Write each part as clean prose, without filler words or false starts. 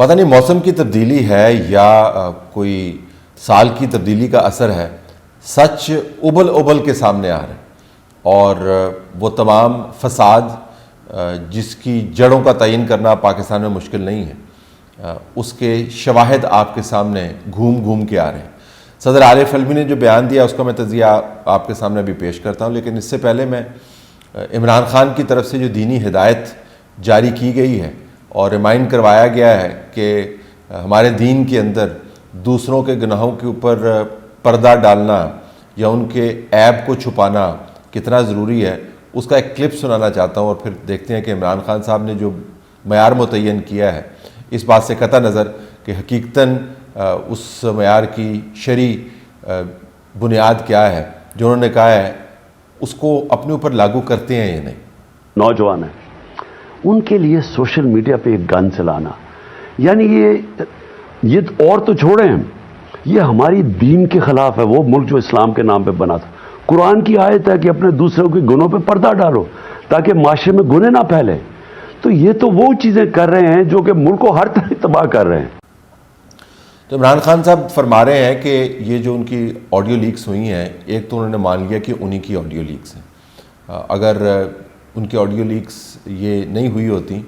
پتہ نہیں موسم کی تبدیلی ہے یا کوئی سال کی تبدیلی کا اثر ہے، سچ ابل ابل کے سامنے آ رہا ہے، اور وہ تمام فساد جس کی جڑوں کا تعین کرنا پاکستان میں مشکل نہیں ہے، اس کے شواہد آپ کے سامنے گھوم گھوم کے آ رہے ہیں۔ صدر عارف علوی نے جو بیان دیا اس کا میں تجزیہ آپ کے سامنے بھی پیش کرتا ہوں، لیکن اس سے پہلے میں عمران خان کی طرف سے جو دینی ہدایت جاری کی گئی ہے اور ریمائنڈ کروایا گیا ہے کہ ہمارے دین کے اندر دوسروں کے گناہوں کے اوپر پردہ ڈالنا یا ان کے عیب کو چھپانا کتنا ضروری ہے، اس کا ایک کلپ سنانا چاہتا ہوں، اور پھر دیکھتے ہیں کہ عمران خان صاحب نے جو معیار متعین کیا ہے اس بات سے قطع نظر کہ حقیقتاً اس معیار کی شرعی بنیاد کیا ہے جو انہوں نے کہا ہے، اس کو اپنے اوپر لاگو کرتے ہیں یا نہیں۔ نوجوان ہیں، ان کے لیے سوشل میڈیا پہ ایک گن چلانا، یعنی یہ اور تو چھوڑیں، یہ ہماری دین کے خلاف ہے۔ وہ ملک جو اسلام کے نام پہ بنا تھا، قرآن کی آیت ہے کہ اپنے دوسروں کے گناہوں پہ پردہ ڈالو تاکہ معاشرے میں گناہ نہ پھیلے۔ تو یہ تو وہ چیزیں کر رہے ہیں جو کہ ملک کو ہر طرح تباہ کر رہے ہیں۔ تو عمران خان صاحب فرما رہے ہیں کہ یہ جو ان کی آڈیو لیکس ہوئی ہیں، ایک تو انہوں نے مان لیا کہ انہی کی آڈیو لیکس ہیں، اگر ان کی آڈیو لیکس یہ نہیں ہوئی ہوتی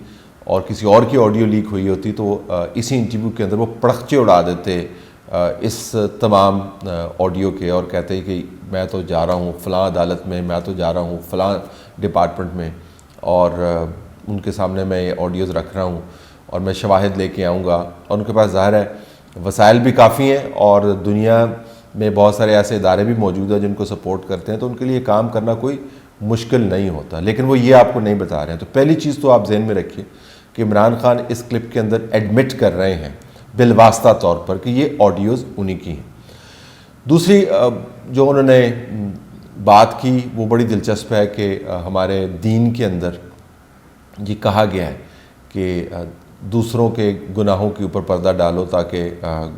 اور کسی اور کی آڈیو لیک ہوئی ہوتی تو اسی انٹرویو کے اندر وہ پڑخچے اڑا دیتے اس تمام آڈیو کے، اور کہتے ہیں کہ میں تو جا رہا ہوں فلاں عدالت میں، میں تو جا رہا ہوں فلاں ڈپارٹمنٹ میں، اور ان کے سامنے میں یہ آڈیوز رکھ رہا ہوں اور میں شواہد لے کے آؤں گا، اور ان کے پاس ظاہر ہے وسائل بھی کافی ہیں اور دنیا میں بہت سارے ایسے ادارے بھی موجود ہیں جن کو سپورٹ کرتے ہیں، تو ان کے لیے کام کرنا کوئی مشکل نہیں ہوتا، لیکن وہ یہ آپ کو نہیں بتا رہے ہیں۔ تو پہلی چیز تو آپ ذہن میں رکھیے کہ عمران خان اس کلپ کے اندر ایڈمٹ کر رہے ہیں بالواسطہ طور پر کہ یہ آڈیوز انہی کی ہیں۔ دوسری جو انہوں نے بات کی وہ بڑی دلچسپ ہے کہ ہمارے دین کے اندر یہ کہا گیا ہے کہ دوسروں کے گناہوں کے اوپر پردہ ڈالو تاکہ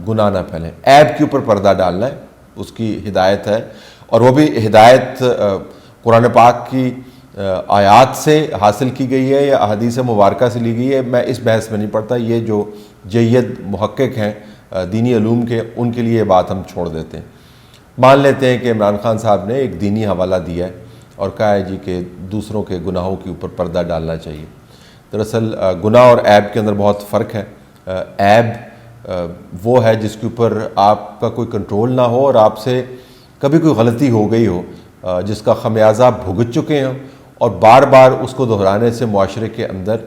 گناہ نہ پھیلیں، عیب کے اوپر پردہ ڈالنا ہے، اس کی ہدایت ہے، اور وہ بھی ہدایت قرآن پاک کی آیات سے حاصل کی گئی ہے یا احادیث مبارکہ سے لی گئی ہے۔ میں اس بحث میں نہیں پڑتا، یہ جو جید محقق ہیں دینی علوم کے، ان کے لیے یہ بات ہم چھوڑ دیتے ہیں۔ مان لیتے ہیں کہ عمران خان صاحب نے ایک دینی حوالہ دیا ہے اور کہا ہے جی کہ دوسروں کے گناہوں کے اوپر پردہ ڈالنا چاہیے۔ دراصل گناہ اور عیب کے اندر بہت فرق ہے۔ عیب وہ ہے جس کے اوپر آپ کا کوئی کنٹرول نہ ہو اور آپ سے کبھی کوئی غلطی ہو گئی ہو جس کا خمیازہ آپ بھگت چکے ہیں اور بار بار اس کو دہرانے سے معاشرے کے اندر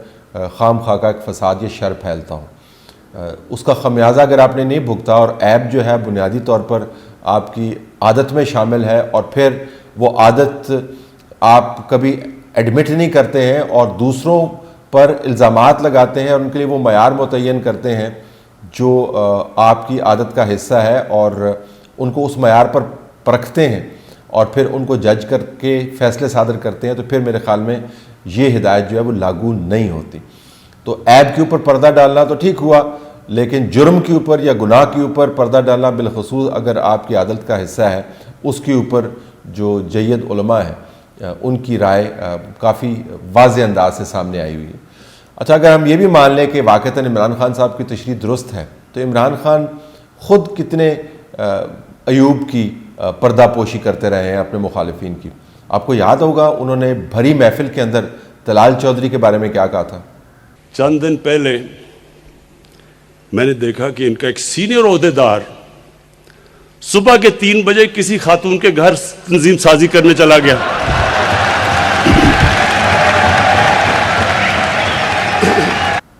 خام خواہ کا ایک فساد یا شر پھیلتا ہو، اس کا خمیازہ اگر آپ نے نہیں بھگتا، اور عیب جو ہے بنیادی طور پر آپ کی عادت میں شامل ہے اور پھر وہ عادت آپ کبھی ایڈمٹ نہیں کرتے ہیں اور دوسروں پر الزامات لگاتے ہیں اور ان کے لیے وہ معیار متعین کرتے ہیں جو آپ کی عادت کا حصہ ہے، اور ان کو اس معیار پر پرکھتے ہیں اور پھر ان کو جج کر کے فیصلے صادر کرتے ہیں، تو پھر میرے خیال میں یہ ہدایت جو ہے وہ لاگو نہیں ہوتی۔ تو عیب کے اوپر پردہ ڈالنا تو ٹھیک ہوا، لیکن جرم کے اوپر یا گناہ کے اوپر پردہ ڈالنا بالخصوص اگر آپ کی عادت کا حصہ ہے، اس کے اوپر جو جید علماء ہیں ان کی رائے کافی واضح انداز سے سامنے آئی ہوئی ہے۔ اچھا، اگر ہم یہ بھی مان لیں کہ واقعتاً عمران خان صاحب کی تشریح درست ہے، تو عمران خان خود کتنے ایوب کی پردہ پوشی کرتے رہے ہیں اپنے مخالفین کی۔ آپ کو یاد ہوگا انہوں نے بھری محفل کے اندر طلال چودھری کے بارے میں کیا کہا تھا؟ چند دن پہلے میں نے دیکھا کہ ان کا ایک سینئر عہدیدار صبح کے 3 بجے کسی خاتون کے گھر تنظیم سازی کرنے چلا گیا۔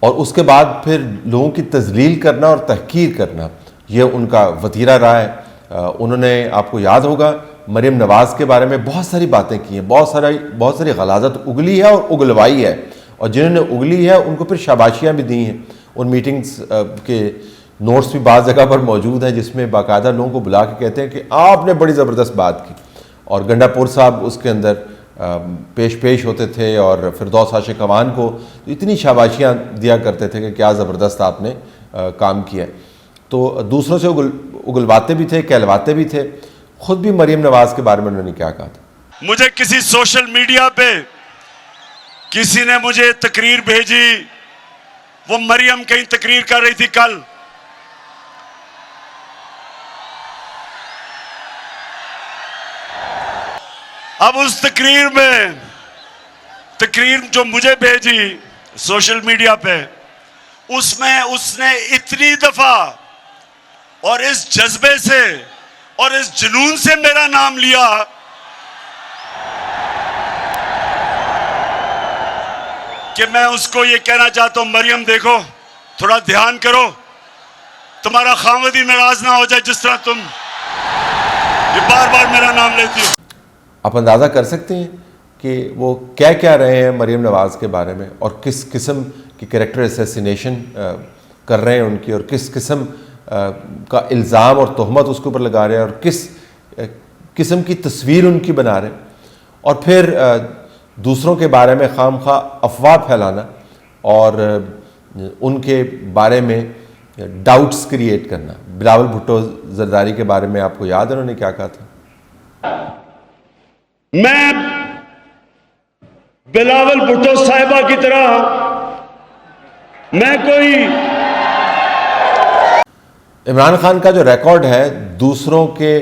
اور اس کے بعد پھر لوگوں کی تذلیل کرنا اور تحقیر کرنا یہ ان کا وتیرہ رہا ہے۔ انہوں نے، آپ کو یاد ہوگا، مریم نواز کے بارے میں بہت ساری باتیں کی ہیں، بہت ساری غلاظت اگلی ہے اور اگلوائی ہے، اور جنہوں نے اگلی ہے ان کو پھر شاباشیاں بھی دی ہیں۔ ان میٹنگز کے نوٹس بھی بعض جگہ پر موجود ہیں جس میں باقاعدہ لوگوں کو بلا کے کہتے ہیں کہ آپ نے بڑی زبردست بات کی، اور گنڈا پور صاحب اس کے اندر پیش ہوتے تھے اور فردوس عاشق اوان کو اتنی شاباشیاں دیا کرتے تھے کہ کیا زبردست آپ نے کام کیا۔ تو دوسروں سے اگلواتے بھی تھے، کہلواتے بھی تھے۔ خود بھی مریم نواز کے بارے میں انہوں نے کیا کہا تھا؟ مجھے کسی سوشل میڈیا پہ کسی نے مجھے تقریر بھیجی وہ مریم کہیں تقریر کر رہی تھی کل, اب اس تقریر جو مجھے بھیجی سوشل میڈیا پہ, اس میں اس نے اتنی دفعہ اور اس جذبے سے اور اس جنون سے میرا نام لیا کہ میں اس کو یہ کہنا چاہتا ہوں, مریم دیکھو تھوڑا دھیان کرو, تمہارا خاوند ہی ناراض نہ ہو جائے جس طرح تم یہ بار بار میرا نام لیتی ہو. آپ اندازہ کر سکتے ہیں کہ وہ کیا رہے ہیں مریم نواز کے بارے میں, اور کس قسم کی کریکٹر اسیسینیشن کر رہے ہیں ان کی, اور کس قسم کا الزام اور تہمت اس کے اوپر لگا رہے ہیں, اور کس قسم کی تصویر ان کی بنا رہے ہیں, اور پھر دوسروں کے بارے میں خام خواہ افواہ پھیلانا اور ان کے بارے میں ڈاؤٹس کریٹ کرنا. بلاول بھٹو زرداری کے بارے میں آپ کو یاد ہے انہوں نے کیا کہا تھا؟ میں بلاول بھٹو صاحبہ کی طرح میں کوئی عمران خان کا جو ریکارڈ ہے دوسروں کے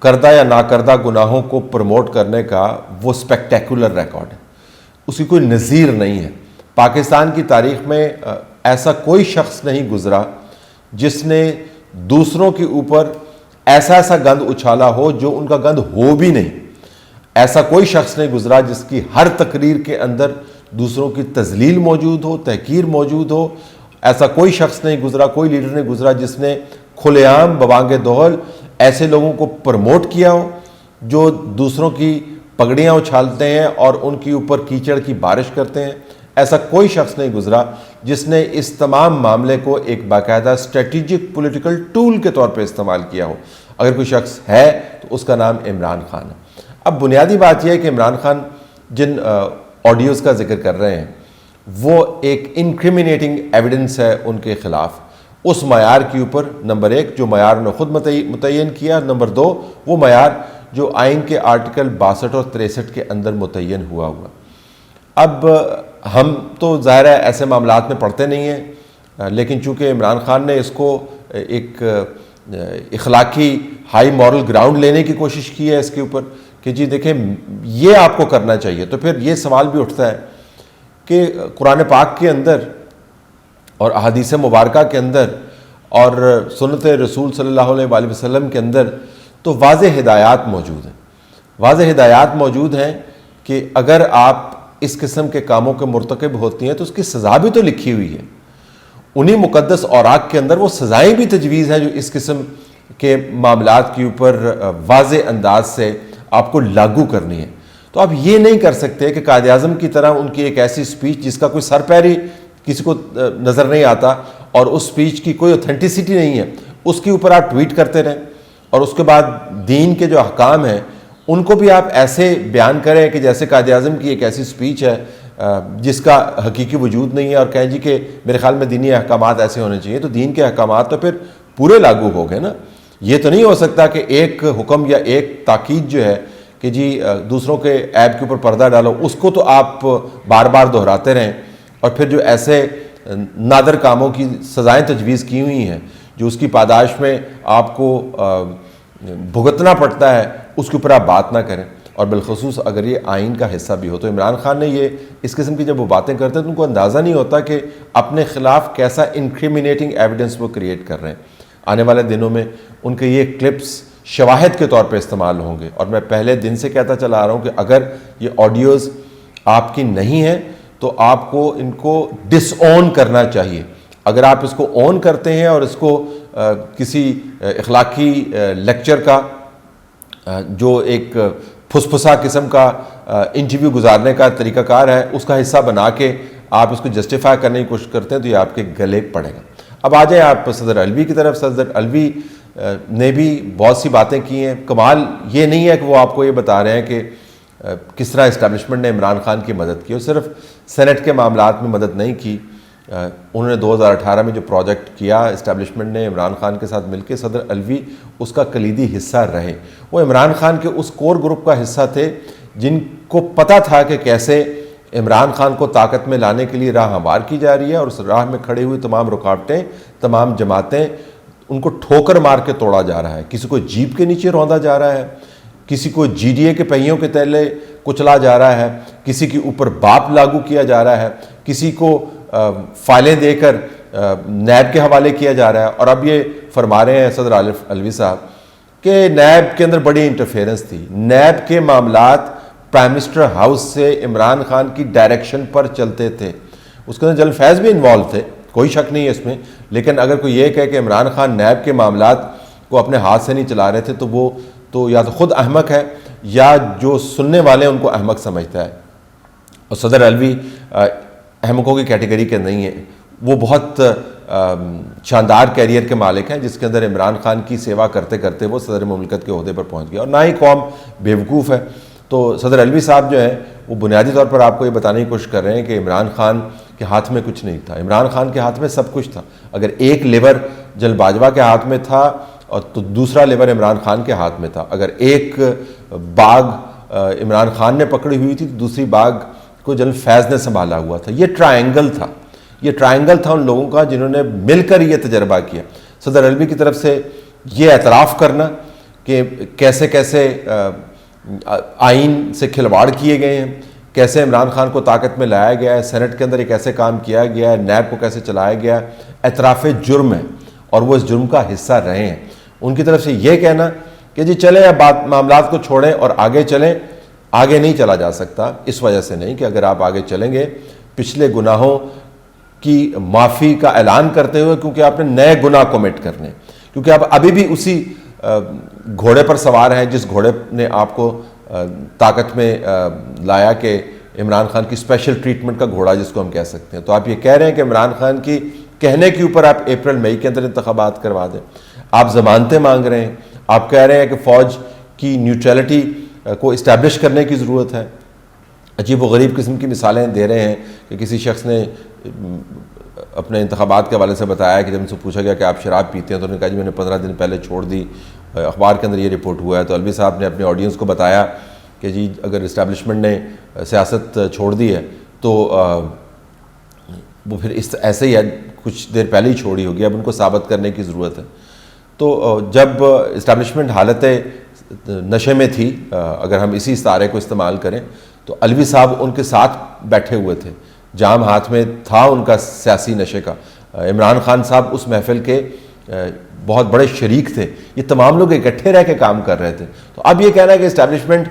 کردہ یا ناکردہ گناہوں کو پروموٹ کرنے کا, وہ سپیکٹیکولر ریکارڈ ہے, اس کی کوئی نظیر نہیں ہے. پاکستان کی تاریخ میں ایسا کوئی شخص نہیں گزرا جس نے دوسروں کے اوپر ایسا گند اچھالا ہو جو ان کا گند ہو بھی نہیں. ایسا کوئی شخص نہیں گزرا جس کی ہر تقریر کے اندر دوسروں کی تذلیل موجود ہو, تحقیر موجود ہو. ایسا کوئی شخص نہیں گزرا, کوئی لیڈر نہیں گزرا جس نے کھلے عام ببانگ دہل ایسے لوگوں کو پروموٹ کیا ہو جو دوسروں کی پگڑیاں اچھالتے ہیں اور ان کے اوپر کیچڑ کی بارش کرتے ہیں. ایسا کوئی شخص نہیں گزرا جس نے اس تمام معاملے کو ایک باقاعدہ اسٹریٹجک پولیٹیکل ٹول کے طور پہ استعمال کیا ہو. اگر کوئی شخص ہے تو اس کا نام عمران خان ہے. اب بنیادی بات یہ ہے کہ عمران خان جن آڈیوز کا ذکر کر رہے ہیں وہ ایک انکریمنیٹنگ ایویڈنس ہے ان کے خلاف, اس معیار کے اوپر نمبر 1 جو معیار نے خود متعین کیا, نمبر 2 وہ معیار جو آئین کے آرٹیکل 62 اور 63 کے اندر متعین ہوا. اب ہم تو ظاہر ہے ایسے معاملات میں پڑھتے نہیں ہیں, لیکن چونکہ عمران خان نے اس کو ایک اخلاقی ہائی مورل گراؤنڈ لینے کی کوشش کی ہے اس کے اوپر کہ جی دیکھیں یہ آپ کو کرنا چاہیے, تو پھر یہ سوال بھی اٹھتا ہے کہ قرآن پاک کے اندر اور احادیث مبارکہ کے اندر اور سنت رسول صلی اللہ علیہ وآلہ وسلم کے اندر تو واضح ہدایات موجود ہیں. واضح ہدایات موجود ہیں کہ اگر آپ اس قسم کے کاموں کے مرتکب ہوتی ہیں تو اس کی سزا بھی تو لکھی ہوئی ہے. انہی مقدس اوراق کے اندر وہ سزائیں بھی تجویز ہیں جو اس قسم کے معاملات کے اوپر واضح انداز سے آپ کو لاگو کرنی ہے. تو آپ یہ نہیں کر سکتے کہ قائد اعظم کی طرح ان کی ایک ایسی سپیچ جس کا کوئی سر پیری کسی کو نظر نہیں آتا اور اس سپیچ کی کوئی اوتھینٹسٹی نہیں ہے, اس کے اوپر آپ ٹویٹ کرتے رہیں, اور اس کے بعد دین کے جو احکام ہیں ان کو بھی آپ ایسے بیان کریں کہ جیسے قائد اعظم کی ایک ایسی سپیچ ہے جس کا حقیقی وجود نہیں ہے, اور کہیں جی کہ میرے خیال میں دینی احکامات ایسے ہونے چاہیے. تو دین کے احکامات تو پھر پورے لاگو ہو گئے نا. یہ تو نہیں ہو سکتا کہ ایک حکم یا ایک تاکید جو ہے کہ جی دوسروں کے عیب کے اوپر پردہ ڈالو, اس کو تو آپ بار بار دہراتے رہیں, اور پھر جو ایسے نادر کاموں کی سزائیں تجویز کی ہوئی ہیں جو اس کی پاداش میں آپ کو بھگتنا پڑتا ہے اس کے اوپر آپ بات نہ کریں, اور بالخصوص اگر یہ آئین کا حصہ بھی ہو. تو عمران خان نے یہ اس قسم کی جب وہ باتیں کرتے ہیں تو ان کو اندازہ نہیں ہوتا کہ اپنے خلاف کیسا انکریمنیٹنگ ایویڈنس وہ کریٹ کر رہے ہیں. آنے والے دنوں میں ان کے یہ کلپس شواہد کے طور پہ استعمال ہوں گے, اور میں پہلے دن سے کہتا چلا آ رہا ہوں کہ اگر یہ آڈیوز آپ کی نہیں ہیں تو آپ کو ان کو ڈس اون کرنا چاہیے. اگر آپ اس کو اون کرتے ہیں اور اس کو کسی اخلاقی لیکچر کا جو ایک پھسپھسا قسم کا انٹرویو گزارنے کا طریقہ کار ہے اس کا حصہ بنا کے آپ اس کو جسٹیفائی کرنے کی کوشش کرتے ہیں تو یہ آپ کے گلے پڑے گا. اب آ جائیں آپ صدر علوی کی طرف. صدر علوی نے بھی بہت سی باتیں کی ہیں. کمال یہ نہیں ہے کہ وہ آپ کو یہ بتا رہے ہیں کہ کس طرح اسٹیبلشمنٹ نے عمران خان کی مدد کی, اور صرف سینٹ کے معاملات میں مدد نہیں کی. انہوں نے 2018 میں جو پروجیکٹ کیا اسٹیبلشمنٹ نے عمران خان کے ساتھ مل کے, صدر علوی اس کا کلیدی حصہ رہے. وہ عمران خان کے اس کور گروپ کا حصہ تھے جن کو پتہ تھا کہ کیسے عمران خان کو طاقت میں لانے کے لیے راہ ہموار کی جا رہی ہے، اور اس راہ میں کھڑی ہوئی تمام رکاوٹیں، تمام جماعتیں، ان کو ٹھوکر مار کے توڑا جا رہا ہے۔ کسی کو جیپ کے نیچے روندا جا رہا ہے، کسی کو جی ڈی اے کے پہیوں کے تلے کچلا جا رہا ہے، کسی کے اوپر باپ لاگو کیا جا رہا ہے، کسی کو فائلیں دے کر نیب کے حوالے کیا جا رہا ہے۔ اور اب یہ فرما رہے ہیں صدر عارف علوی صاحب کہ نیب کے اندر بڑی انٹرفیرنس تھی، نیب کے معاملات پرائم منسٹر ہاؤس سے عمران خان کی ڈائریکشن پر چلتے تھے۔ اس کے اندر جنرل فیض بھی انوالو تھے، کوئی شک نہیں ہے اس میں، لیکن اگر کوئی یہ کہے کہ عمران خان نیب کے معاملات کو اپنے ہاتھ سے نہیں چلا رہے تھے تو وہ تو یا تو خود احمق ہے یا جو سننے والے ان کو احمق سمجھتا ہے۔ اور صدر علوی احمقوں کی کیٹیگری کے نہیں ہیں، وہ بہت شاندار کیریئر کے مالک ہیں جس کے اندر عمران خان کی سیوا کرتے کرتے وہ صدر مملکت کے عہدے پر پہنچ گیا، اور نہ ہی قوم بیوقوف ہے۔ تو صدر علوی صاحب جو ہیں وہ بنیادی طور پر آپ کو یہ بتانے کی کوشش کر رہے ہیں کہ عمران خان کے ہاتھ میں کچھ نہیں تھا، عمران خان کے ہاتھ میں سب کچھ تھا۔ اگر ایک لیور جنرل باجوہ کے ہاتھ میں تھا اور تو دوسرا لیور عمران خان کے ہاتھ میں تھا، اگر ایک باغ عمران خان نے پکڑی ہوئی تھی تو دوسری باغ کو جنرل فیض نے سنبھالا ہوا تھا۔ یہ ٹرائنگل تھا، یہ ٹرائنگل تھا ان لوگوں کا جنہوں نے مل کر یہ تجربہ کیا۔ صدر علوی کی طرف سے یہ اعتراف کرنا کہ کیسے کیسے آئین سے کھلواڑ کیے گئے ہیں، کیسے عمران خان کو طاقت میں لایا گیا ہے، سینٹ کے اندر ایک ایسے کام کیا گیا ہے، نیب کو کیسے چلایا گیا ہے، اعتراف جرم ہے، اور وہ اس جرم کا حصہ رہے ہیں۔ ان کی طرف سے یہ کہنا کہ جی چلیں اب معاملات کو چھوڑیں اور آگے چلیں، آگے نہیں چلا جا سکتا، اس وجہ سے نہیں کہ اگر آپ آگے چلیں گے پچھلے گناہوں کی معافی کا اعلان کرتے ہوئے، کیونکہ آپ نے نئے گناہ کمٹ کرنے، کیونکہ آپ ابھی بھی اسی گھوڑے پر سوار ہیں جس گھوڑے نے آپ کو طاقت میں لایا کہ عمران خان کی اسپیشل ٹریٹمنٹ کا گھوڑا جس کو ہم کہہ سکتے ہیں۔ تو آپ یہ کہہ رہے ہیں کہ عمران خان کی کہنے کے اوپر آپ اپریل مئی کے اندر انتخابات کروا دیں، آپ ضمانتیں مانگ رہے ہیں، آپ کہہ رہے ہیں کہ فوج کی نیوٹرلٹی کو اسٹیبلش کرنے کی ضرورت ہے، عجیب و غریب قسم کی مثالیں دے رہے ہیں کہ کسی شخص نے اپنے انتخابات کے حوالے سے بتایا کہ جب ان سے پوچھا گیا کہ آپ شراب پیتے ہیں تو انہوں نے کہا جی میں نے 15 دن پہلے چھوڑ دی، اخبار کے اندر یہ رپورٹ ہوا ہے۔ تو علوی صاحب نے اپنے آڈینس کو بتایا کہ جی اگر اسٹیبلشمنٹ نے سیاست چھوڑ دی ہے تو وہ پھر ایسے ہی ہے، کچھ دیر پہلے ہی چھوڑی ہوگی، اب ان کو ثابت کرنے کی ضرورت ہے۔ تو جب اسٹیبلشمنٹ حالت نشے میں تھی، اگر ہم اسی استعارے کو استعمال کریں، تو علوی صاحب ان کے ساتھ بیٹھے ہوئے تھے، جام ہاتھ میں تھا ان کا سیاسی نشے کا۔ عمران خان صاحب اس محفل کے بہت بڑے شریک تھے، یہ تمام لوگ اکٹھے رہ کے کام کر رہے تھے۔ تو اب یہ کہنا ہے کہ اسٹیبلشمنٹ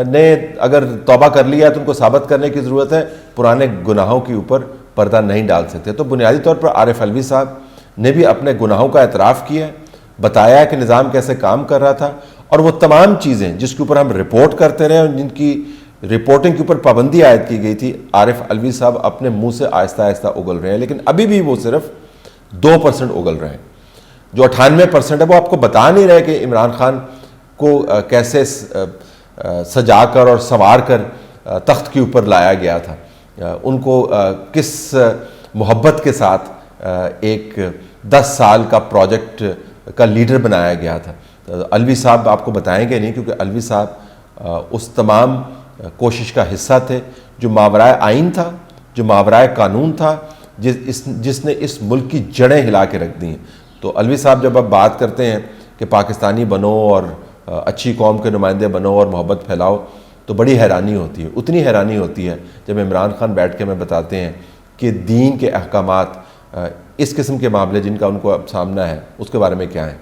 نے اگر توبہ کر لیا ہے تو ان کو ثابت کرنے کی ضرورت ہے، پرانے گناہوں کے اوپر پردہ نہیں ڈال سکتے۔ تو بنیادی طور پر عارف علوی صاحب نے بھی اپنے گناہوں کا اعتراف کیا ہے، بتایا کہ نظام کیسے کام کر رہا تھا، اور وہ تمام چیزیں جس کے اوپر ہم رپورٹ کرتے رہے اور جن کی رپورٹنگ کے اوپر پابندی عائد کی گئی تھی، عارف علوی صاحب اپنے منہ سے آہستہ آہستہ اگل رہے ہیں، لیکن ابھی بھی وہ صرف 2% اگل رہے ہیں۔ جو 98% ہے وہ آپ کو بتا نہیں رہے کہ عمران خان کو کیسے سجا کر اور سنوار کر تخت کے اوپر لایا گیا تھا، ان کو کس محبت کے ساتھ ایک 10 سال کا پروجیکٹ کا لیڈر بنایا گیا تھا۔ علوی صاحب آپ کو بتائیں گے نہیں، کیونکہ علوی صاحب اس تمام کوشش کا حصہ تھے جو ماورائے آئین تھا، جو ماورائے قانون تھا، جس نے اس ملک کی جڑیں ہلا کے رکھ دی ہیں۔ تو علوی صاحب جب اب بات کرتے ہیں کہ پاکستانی بنو اور اچھی قوم کے نمائندے بنو اور محبت پھیلاؤ، تو بڑی حیرانی ہوتی ہے، اتنی حیرانی ہوتی ہے جب عمران خان بیٹھ کے ہمیں بتاتے ہیں کہ دین کے احکامات اس قسم کے معاملے جن کا ان کو اب سامنا ہے اس کے بارے میں کیا ہیں۔